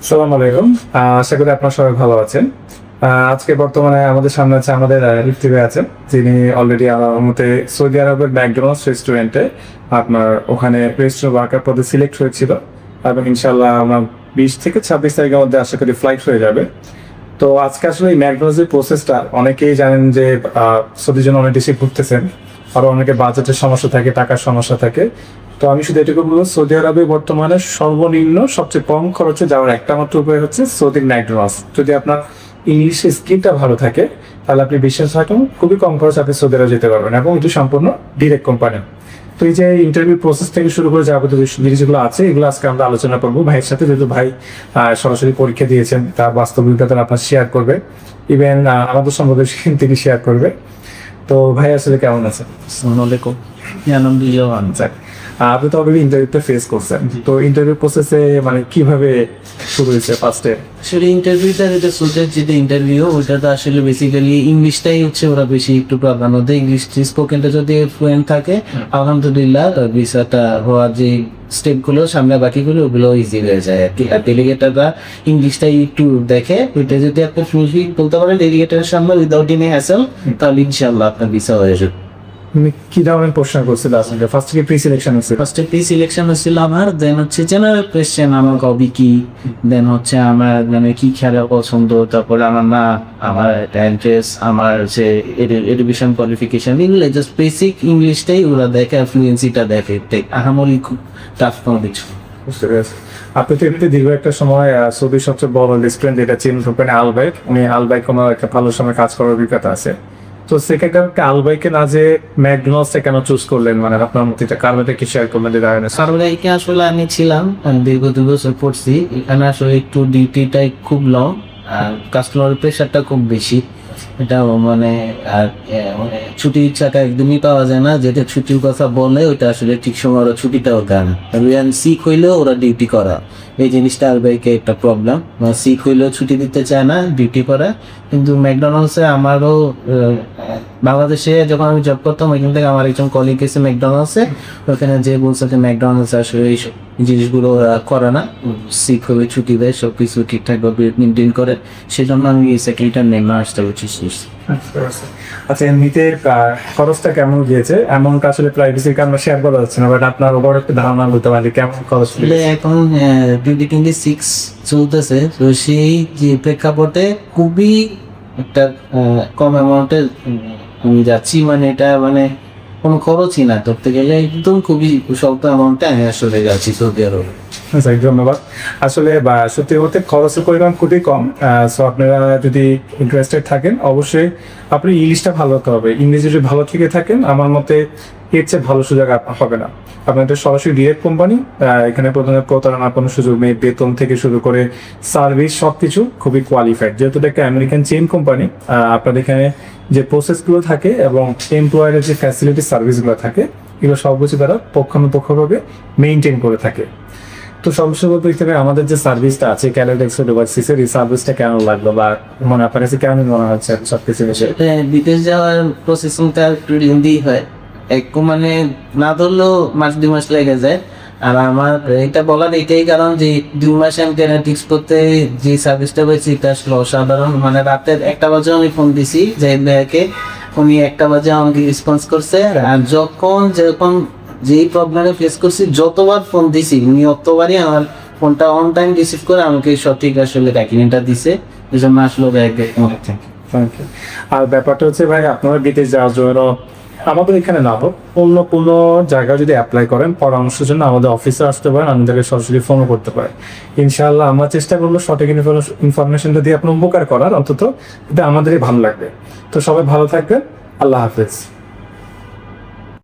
সালাম আলাইকুম। আশা করি আপনারা সবাই ভালো আছেন। আজকে বর্তমানে আমাদের সামনে আছে আমাদের রিফতি ভাই আছেন, যিনি অলরেডি আমার মতে সৌদি আরবের ম্যাকডোনাল্ডস রেস্টুরেন্টে আপনার ওখানে রেস্টুরেন্ট ওয়ার্কার পদে সিলেক্ট হয়েছিল এবং ইনশাল্লাহ আমরা 20 থেকে 26 তারিখের মধ্যে আশা করি ফ্লাইট হয়ে যাবে। তো আজকে আসলে এই ম্যাকডোনাল্ডসের প্রসেসটা অনেকেই জানেন যে সৌদির জন্য অনেক দেশে ঘুরতেছেন, আরও অনেকে বাজেটের সমস্যা থাকে, টাকার সমস্যা থাকে। তো আমি শুধু এটুকু বলবো, সৌদি আরবে বর্তমানে সর্বনিম্ন সবচেয়ে কম খরচে যাওয়ার একটা মাত্র উপায় হচ্ছে সৌদির ম্যাকডোনাল্ডস। যদি আপনার ইংলিশের স্কিলটা ভালো থাকে তাহলে আপনি বিশ্বাস রাখুন খুবই কম খরচে আপনি সৌদি আরবে যেতে পারবেন, এবং এটি সম্পূর্ণ ডিরেক্ট কোম্পানি। তো এই যে ইন্টারভিউ প্রসেস থেকে শুরু করে যাবতীয় জিনিসগুলো আছে, এগুলো আজকে আমরা আলোচনা করবো ভাইয়ের সাথে, যেহেতু ভাই সরাসরি পরীক্ষা দিয়েছেন, তার বাস্তব অভিজ্ঞতা আপনার শেয়ার করবে, ইভেন আমাদের সম্পর্কে তিনি শেয়ার করবে। তো ভাই আসলে কেমন আছেন? আসসালামু আলাইকুম। আলহামদুলিল্লাহ ভালো। আপনি তো অলরেডি ইন্টারভিউটা ফেস করছেন, তো ইন্টারভিউ প্রসেসে মানে কিভাবে শুরু হয়েছে ফার্স্টে? আসলে ইন্টারভিউটা যেটা সোজা যেটা ইন্টারভিউ ওইটা তো আসলে বেসিক্যালি ইংলিশটাই হচ্ছে ওরা বেশি একটু প্রাধান্য দেয়। ইংলিশ স্পোকেনটা যদি ফ্লুয়েন্ট থাকে আলহামদুলিল্লাহ ভিসাটা হওয়ার যে স্টেপগুলো সামনে বাকিগুলো ওগুলো ইজি হয়ে যায় আর কি। আর ডেলিগেটাররা ইংলিশটাই একটু দেখে, ওইটা যদি আপনি ফ্লুয়েন্টলি বলতে পারেন ডেলিগেটারের সামনে উইদাউট এনি হ্যাসেল, তাহলে ইনশাআল্লাহ আপনার ভিসা হয়ে যাবে। তুমি কি ধরনের প্রশ্ন করছিল আসলে? ফার্স্ট থেকে প্রি সিলেকশন হচ্ছে? ফার্স্টে প্রি সিলেকশন হচ্ছিল আমার, দেন হচ্ছে জেনারেল কোয়েশ্চেন, আমার হবি কি, দেন হচ্ছে আমার মানে কি খেলা পছন্দ, তারপরে আমার না আমার ইন্টারেস্ট, আমার যে এডুকেশন কোয়ালিফিকেশন, এগুলো জাস্ট বেসিক ইংলিশটাই ওরা দেখে, ফ্লুয়েন্সিটা দেখে, আহামরি খুব টাফ কোনো কিছু। বুঝতে পেরেছি। আপনি তো এমনিতে দীর্ঘ একটা সময় সৌদির সবচেয়ে বড় রেস্টুরেন্ট যেটা চেন কোম্পানি আলবাইক, উনি আলবাইক কোনো একটা ভালো সময় কাজ করার অভিজ্ঞতা আছে। তো সেক্ষেত্রে আলবাইকে না যে ম্যাকডোনাল্ডসে কেন চুজ করলেন, মানে আপনার মতে এটা কারণটা কি শেয়ার করবেন? সার্ভেকে আসলে আমি ছিলাম দীর্ঘ 2 বছর পড়ছি এখানে, আসলে একটু ডিউটিটা খুব লং আর কাস্টমার প্রেশারটা খুব বেশি। এটা মানে আর মানে ছুটির ইচ্ছাটা একদমই পাওয়া যায় না, যেটা ছুটির কথা বলে ওইটা আসলে ঠিক সময় ওরা ছুটিটাও দেয় না। সিক হইলেও ওরা ডিউটি করা, এই জিনিসটা আর বাইকে একটা প্রবলেম। সিক হইলেও ছুটি দিতে চায় না, ডিউটি করা। কিন্তু ম্যাকডোনাল্ডসে আমারও বাংলাদেশে যখন আমি জব করতাম ওইখান থেকে আমার একজন কলিগ এসে ম্যাকডোনাল্ডসে, ওখানে যে বলছে যে ম্যাকডোনাল্ডস আসলে এইসব জিনিসগুলো করে না, সিক হয়ে ছুটি দেয়, সব কিছু ঠিকঠাকভাবে মেনটেন করে, সেই জন্য আমি সেকেন্ডটা নেমে আসতে হচ্ছে। আচ্ছা, এমনিতে খরচটা কেমন গিয়েছে? এমনটা আসলে প্রাইভেসির কারণে শেয়ার করা যাচ্ছে না, বাট আপনার ওপর একটা ধারণা বলতে পারি কেমন খরচ? এখন 2026 চলতেছে, তো সেই যে প্রেক্ষাপটে খুবই একটা কম অ্যামাউন্টের আমি যাচ্ছি, মানে এটা মানে কোনো খরচই না ধরতে গেলে, একদম খুবই স্বল্প অ্যামাউন্টে আমি আসলে যাচ্ছি সৌদি আরবে। ধন্যবাদ। আসলে সত্যি বলতে খরচের পরিমাণ খুবই কম। সো আপনারা যদি ইন্টারেস্টেড থাকেন অবশ্যই আপনি ইংলিশটা ভালো হতে হবে। ইংলিশ যদি ভালো থেকে থাকেন আমার মতে এর চেয়ে ভালো সুযোগ হবে না। আপনাদের সরাসরি ডিরেক্ট কোম্পানি, এখানে প্রথমে প্রতারণার কোনো সুযোগ নেই, বেতন থেকে শুরু করে সার্ভিস সব কিছু খুবই কোয়ালিফাইড। যেহেতু এটা একটা আমেরিকান চেইন কোম্পানি, আপনাদের এখানে যে প্রসেসগুলো থাকে এবং এমপ্লয়ারের যে ফ্যাসিলিটি সার্ভিসগুলো থাকে এগুলো সব কিছু তারা পক্ষানুপক্ষভাবে মেনটেন করে থাকে। তো সবসময় বলতে হিসেবে আমাদের যে সার্ভিসটা আছে ক্যালোটেক্স ওভারসিসের, এই সার্ভিসটা কেমন লাগলো বা মনে আপনার কাছে কেমন মনে হচ্ছে সবকিছু? বিদেশ যাওয়ার প্রসেসিংটা একটু লেন্দি হয়, একটু মানে না ধরলেও 1-2 মাস লেগে যায়। আর আমার এটা বলার এটাই কারণ যে 2 মাসে আমি জেনেটিক্স করতে যে সার্ভিসটা পেয়েছি এটা আসলে অসাধারণ। মানে রাতের 1টা বাজে আমি ফোন দিছি জাহিদ ভাইয়াকে, উনি 1টা বাজে আমাকে রেসপন্স করছে। আর যখন যেরকম যেই প্রবলেমে ফেস করছি যতবার ফোন দিছি উনি অতবারই আমার ফোনটা অন টাইম রিসিভ করে আমাকে সঠিক আসলে ট্র্যাকিংটা দিছে, এই জন্য আসলে আর ব্যাপারটা হচ্ছে ভাই, আপনারা বিদেশ যাওয়ার জন্য আমাদের এখানে না হোক অন্য কোনো জায়গায় যদি অ্যাপ্লাই করেন পরামর্শের জন্য আমাদের অফিসে আসতে পারেন, আমাদেরকে সরাসরি ফোনও করতে পারেন। ইনশাআল্লাহ আমরা চেষ্টা করবো সঠিক ইনফরমেশনটা দিয়ে আপনার উপকার করার, অন্তত এটা আমাদেরই ভালো লাগবে। তো সবাই ভালো থাকবেন, আল্লাহ হাফেজ।